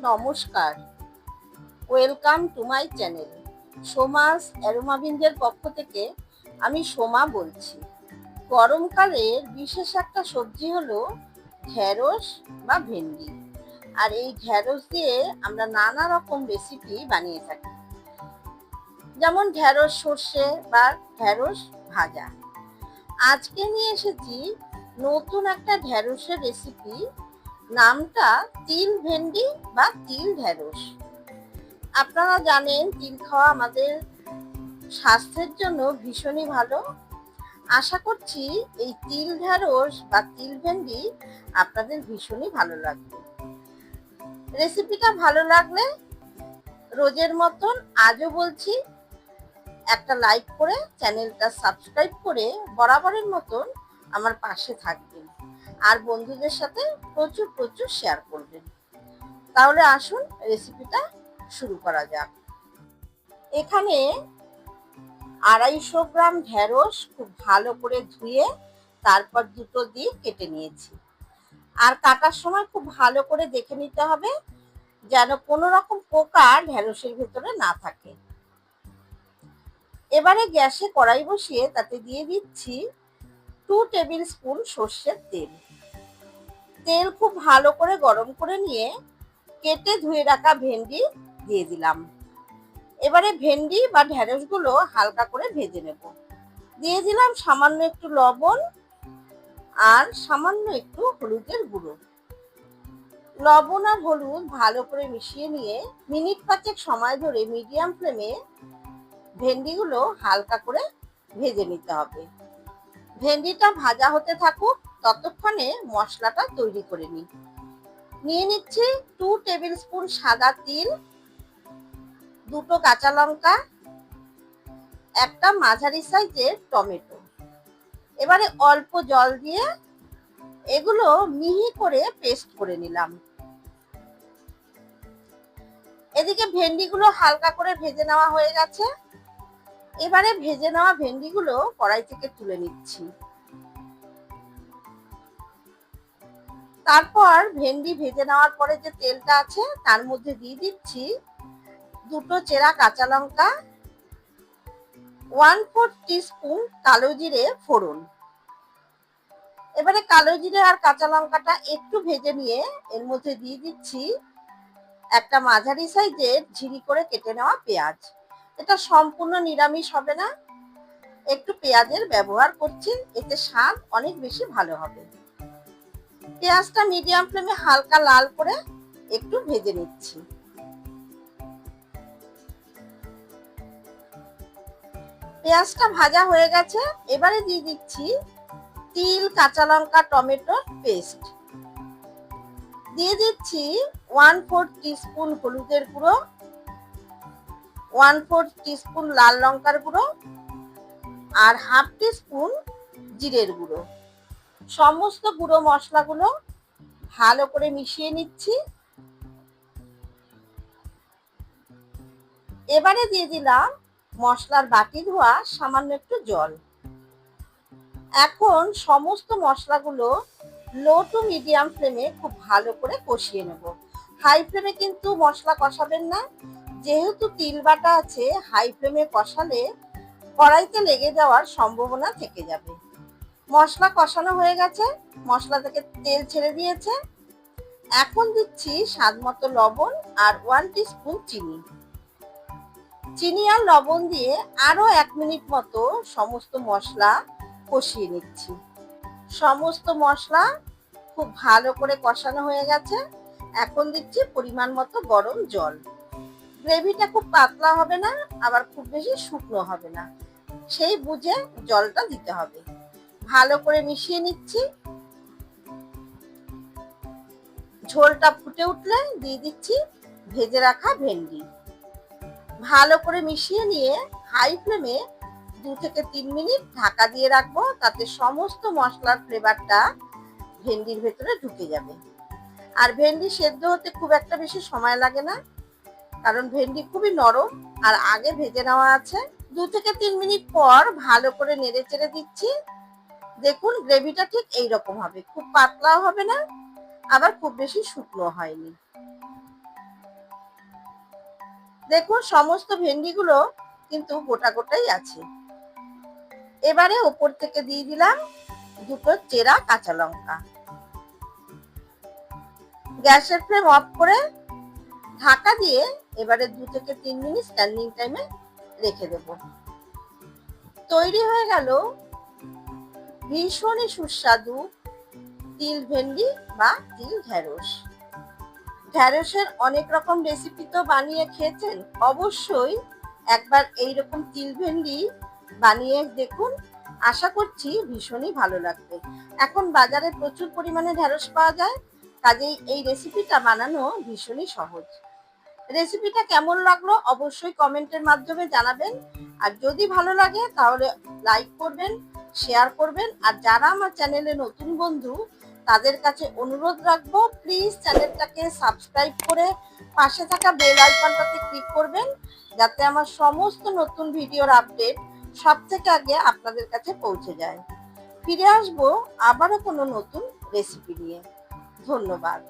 নমস্কার, welcome to my channel. সোমাস অ্যারোমাবিন্দের পক্ষ থেকে আমি সোমা বলছি। গরমকালের বিশেষ একটা সবজি হলো ঢেঁড়স বা ভেন্ডি। আর এই ঢেঁড়স দিয়ে আমরা নানা রকম রেসিপি বানিয়ে থাকি, যেমন ঢেঁড়স সর্ষে বা ঢেঁড়স ভাজা। আজকে নিয়ে এসেছি নতুন একটা ঢেঁড়সের রেসিপি, নামটা তিল ভেন্ডি বা তিল ঢেঁড়স। আপনারা জানেন তিল খাওয়া আমাদের স্বাস্থ্যের জন্য ভীষণই ভালো। আশা করছি এই তিল ঢেঁড়স বা তিল ভেন্ডি আপনাদের ভীষণই ভালো লাগবে। রেসিপিটা ভালো লাগলে রোজের মতন আজও বলছি, একটা লাইক করে চ্যানেলটা সাবস্ক্রাইব করে বরাবরের মতন আমার পাশে থাকবেন আর বন্ধুদের সাথে প্রচুর প্রচুর শেয়ার করবেন। তাহলে আসুন রেসিপিটা শুরু করা যাক। এখানে 250 গ্রাম ঢেঁড়স খুব ভালো করে ধুয়ে তারপর দুটো দিক কেটে নিয়েছি। আর কাটার সময় খুব ভালো করে দেখে নিতে হবে যেন কোনো রকম পোকা ঢেঁড়সের ভেতরে না থাকে। এবারে গ্যাসে কড়াই বসিয়ে তাতে দিয়ে দিচ্ছি 2 টেবিল স্পুন সর্ষের তেল। তেল খুব ভালো করে গরম করে নিয়ে কেটে ধুয়ে রাখা ভেন্ডি দিয়ে দিলাম। এবারে ভেন্ডি বা ঢেঁড়সগুলো হালকা করে ভেজে নেব। দিয়ে দিলাম সামান্য একটু লবণ আর সামান্য একটু হলুদের গুঁড়ো। লবণ আর হলুদ ভালো করে মিশিয়ে নিয়ে মিনিট 5 সময় ধরে মিডিয়াম ফ্লেমে ভেন্ডিগুলো হালকা করে ভেজে নিতে হবে। ভেন্ডিটা ভাজা হতে থাকুক, ততক্ষণে মশলাটা তৈরি করে নিয়ে নিচ্ছি 2 টেবিল স্পুন সাদা তিল, দুটো কাঁচা লঙ্কা, একটা মাঝারি সাইজের টমেটো। এবারে অল্প জল দিয়ে এগুলো মিহি করে পেস্ট করে নিলাম। এদিকে ভেন্ডিগুলো হালকা করে ভেজে নেওয়া হয়ে গেছে। এবারে ভেজে নেওয়া ভেন্ডিগুলো কড়াই থেকে তুলে নিচ্ছি। তারপর ভেন্ডি ভেজে নেওয়ার পরে যে তেলটা আছে তার মধ্যে দিয়ে দিচ্ছি দুটো চেরা কাঁচা লঙ্কা, 1/4 টিস্পুন কালো জিরে ফোড়ন। এবারে কালো জিরে আর কাঁচা লঙ্কাটা একটু ভেজে নিয়ে এর মধ্যে দিয়ে দিচ্ছি একটা মাঝারি সাইজের ঝিরি করে কেটে নেওয়া পেঁয়াজ। এটা সম্পূর্ণ নিরামিষ হবে না, একটু পেঁয়াজের ব্যবহার করছি, এতে স্বাদ অনেক বেশি ভালো হবে। পেঁয়াজটা মিডিয়াম ফ্লেমে হালকা লাল করে একটু ভেজে নিচ্ছি। পেঁয়াজটা ভাজা হয়ে গেছে। এবারে দিয়ে দিচ্ছি তিল, কাঁচা লঙ্কা, টমেটোর পেস্ট। দিয়ে দিচ্ছি 1/4 টিস্পুন হলুদের গুঁড়ো, 1/4 টিস্পুন লাল লঙ্কার গুঁড়ো আর 1/2 টিস্পুন জিরের গুঁড়ো। সমস্ত গুঁড়ো মশলাগুলো ভালো করে মিশিয়ে নিচ্ছি। এবারে দিয়ে দিলাম মশলার বাটি ধোয়া সামান্য একটু জল। এখন সমস্ত মশলাগুলো লো টু মিডিয়াম ফ্লেমে খুব ভালো করে কষিয়ে নেব। হাই ফ্লেমে কিন্তু মশলা কষাবেন না, যেহেতু তিল বাটা আছে। হাই ফ্লেমে কষালে কড়াইতে লেগে যাওয়ার সম্ভাবনা থেকে যাবে। মশলা কষানো হয়ে গেছে, মশলা থেকে তেল ছেড়ে দিয়েছে। এখন দিচ্ছি স্বাদ মতো লবণ আর 1 টিস্পুন চিনি। চিনি আর লবণ দিয়ে আরো 1 মিনিট মতো সমস্ত মশলা কষিয়ে নিচ্ছি। সমস্ত মশলা খুব ভালো করে কষানো হয়ে গেছে। এখন দিচ্ছি পরিমাণ মতো গরম জল। গ্রেভিটা খুব পাতলা হবে না, আবার খুব বেশি শুকনো হবে না, সেই বুঝে জলটা দিতে হবে। ভালো করে মিশিয়ে নিচ্ছি। ঝোলটা ফুটে উঠলে দিয়ে দিচ্ছি ভেজে রাখা ভেন্ডি। ভালো করে মিশিয়ে নিয়ে হাই ফ্লেমে 2 থেকে 3 মিনিট ঢাকা দিয়ে রাখবো, তাতে সমস্ত মশলার ফ্লেভারটা ভেন্ডির ভেতরে ঢুকে যাবে। আর ভেন্ডি সেদ্ধ হতে খুব একটা বেশি সময় লাগে না, কারণ ভেন্ডি খুবই নরম আর আগে ভেজে নেওয়া আছে। 2 থেকে 3 মিনিট পর ভালো করে নেড়ে চেড়ে দিচ্ছি। দেখুন গ্রেভিটা ঠিক এইরকম হবে, খুব পাতলাও হবে না, আবার খুব বেশি শুকনো হয়নি। দেখুন সমস্ত ভেন্ডিগুলো কিন্তু গোটা গোটাই আছে। এবারে ওপর থেকে দিয়ে দিলাম দুটো চেরা কাঁচা লঙ্কা। গ্যাসের ফ্লেম অফ করে ঢাকা দিয়ে এবারে 2 থেকে 3 মিনিট স্ট্যান্ডিং টাইমে রেখে দেব। তৈরি হয়ে গেল ভীষণই সুস্বাদু তিল ভেন্ডি বা তিল ঢেঁড়স। ঢেঁড়সের অনেক রকম রেসিপি তো বানিয়ে খেয়েছেন, অবশ্যই একবার এইরকম তিল ভেন্ডি বানিয়ে দেখুন। আশা করছি ভীষণই ভালো লাগবে। এখন বাজারে প্রচুর পরিমাণে ঢেঁড়স পাওয়া যায়, কাজেই এই রেসিপিটা বানানো ভীষণই সহজ। রেসিপিটা কেমন লাগলো অবশ্যই কমেন্টের মাধ্যমে জানাবেন। আর যদি ভালো লাগে তাহলে লাইক করবেন, শেয়ার করবেন। আর যারা আমার চ্যানেলে নতুন বন্ধু তাদের কাছে অনুরোধ রাখবো, প্লিজ চ্যানেলটাকে সাবস্ক্রাইব করে পাশে থাকা বেল আইকনটাতে ক্লিক করবেন, যাতে আমার সমস্ত নতুন ভিডিওর আপডেট সব থেকে আগে আপনাদের কাছে পৌঁছে যায়। ফিরে আসবো আবারও কোনো নতুন রেসিপি নিয়ে। ধন্যবাদ।